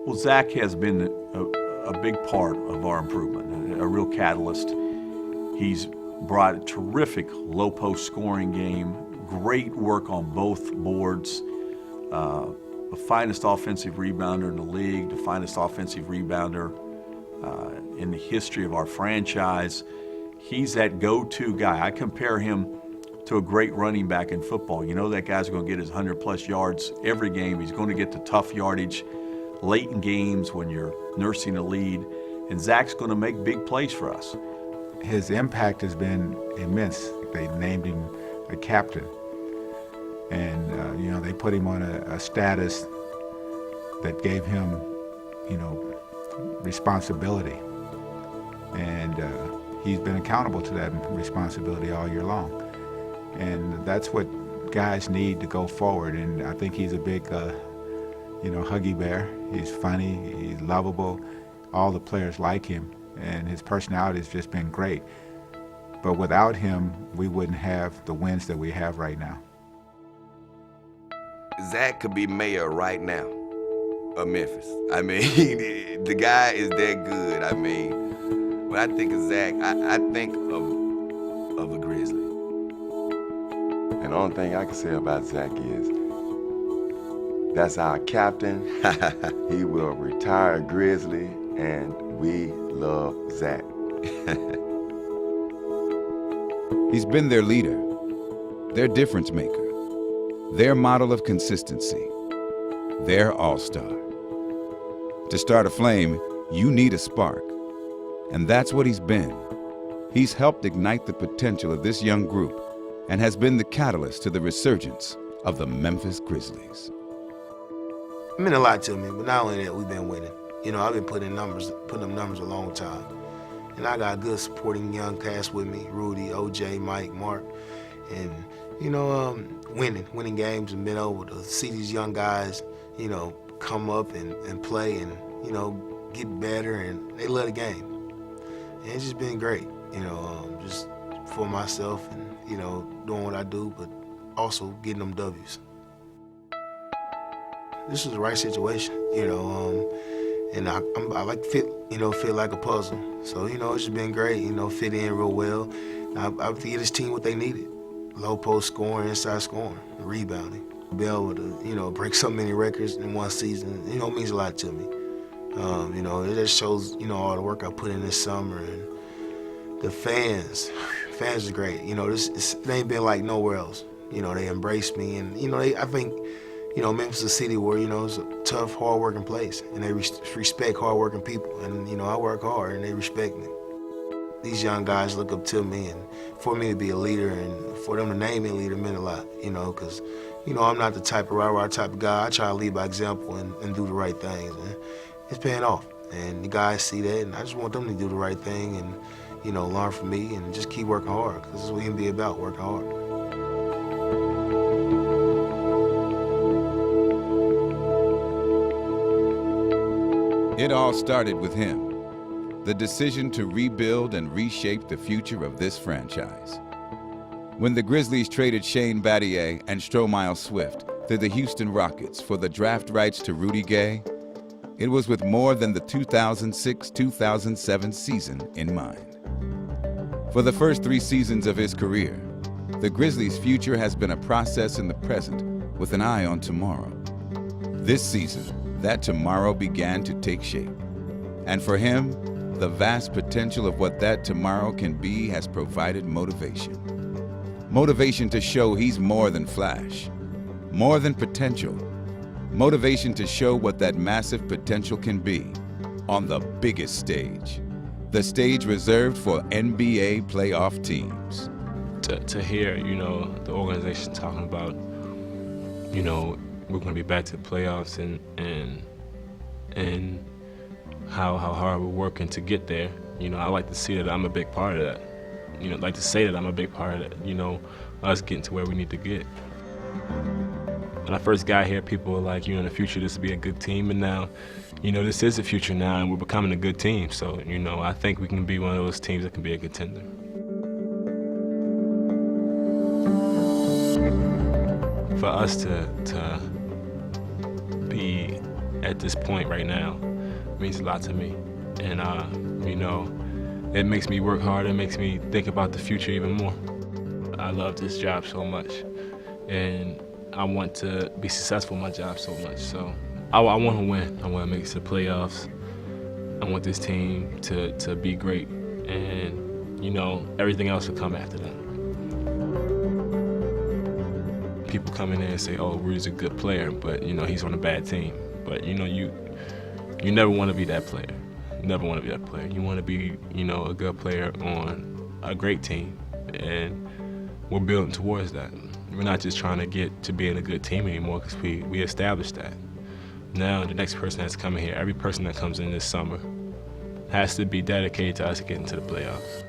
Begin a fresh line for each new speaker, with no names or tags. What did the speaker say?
Well, Zach has been a big part of our improvement, a real catalyst. He's brought a terrific low post scoring game, great work on both boards, the finest offensive rebounder in the league, the finest offensive rebounder in the history of our franchise. He's that go-to guy. I compare him to a great running back in football. You know that guy's going to get his 100-plus yards every game. He's going to get the tough yardage late in games when you're nursing a lead. And Zach's going to make big plays for us.
His impact has been immense. They named him a captain. And, they put him on a status that gave him, responsibility. And he's been accountable to that responsibility all year long. And that's what guys need to go forward. And I think he's a big, huggy bear. He's funny, he's lovable. All the players like him. And his personality has just been great. But without him, we wouldn't have the wins that we have right now.
Zach could be mayor right now of Memphis. I mean, the guy is that good. I mean, when I think of Zach, I think of a Grizzly.
And the only thing I can say about Zach is, that's our captain. He will retire a Grizzly, and we love Zach.
He's been their leader, their difference maker, their model of consistency, their all-star. To start a flame, you need a spark, and that's what he's been. He's helped ignite the potential of this young group and has been the catalyst to the resurgence of the Memphis Grizzlies.
It meant a lot to me, but not only that, we've been winning. I've been putting up numbers a long time. And I got a good supporting young cast with me, Rudy, OJ, Mike, Mark. And, winning games and been able to see these young guys, come up and play and, get better, and they love the game. And it's just been great, just for myself and, doing what I do, but also getting them W's. This was the right situation, and I like to fit like a puzzle. So, it's just been great, fit in real well. I give this team what they needed. Low post scoring, inside scoring, rebounding. Be able to, break so many records in one season, means a lot to me. It just shows, all the work I put in this summer, and the fans is great. It ain't been like nowhere else. They embrace me, and, I think, Memphis is a city where, it's a tough, hard-working place, and they respect hard-working people. And, I work hard, and they respect me. These young guys look up to me, and for me to be a leader and for them to name me a leader meant a lot, because, I'm not the type of rah-rah type of guy. I try to lead by example and do the right things, and it's paying off. And the guys see that, and I just want them to do the right thing and, learn from me and just keep working hard, because this is what you can be about, working hard.
It all started with him, the decision to rebuild and reshape the future of this franchise. When the Grizzlies traded Shane Battier and Stromile Swift to the Houston Rockets for the draft rights to Rudy Gay, it was with more than the 2006-2007 season in mind. For the first 3 seasons of his career, the Grizzlies' future has been a process in the present with an eye on tomorrow. This season, that tomorrow began to take shape. And for him, the vast potential of what that tomorrow can be has provided motivation. Motivation to show he's more than flash, more than potential. Motivation to show what that massive potential can be on the biggest stage, the stage reserved for NBA playoff teams.
To hear, the organization talking about, we're going to be back to the playoffs and how hard we're working to get there. I like to see that I'm a big part of that. Like to say that I'm a big part of that, us getting to where we need to get. When I first got here, people were like, in the future this will be a good team, and now, this is the future now, and we're becoming a good team. So, I think we can be one of those teams that can be a contender. For us to be at this point right now means a lot to me. And, you know, it makes me work hard. It makes me think about the future even more. I love this job so much, and I want to be successful in my job so much. So I want to win. I want to make it to the playoffs. I want this team to be great, and, you know, everything else will come after that. People come in there and say, oh, Rudy's a good player, but, you know, he's on a bad team. But, you know, you never want to be that player. You never want to be that player. You want to be, you know, a good player on a great team, and we're building towards that. We're not just trying to get to being a good team anymore, because we established that. Now the next person that's coming here, every person that comes in this summer, has to be dedicated to us getting to the playoffs.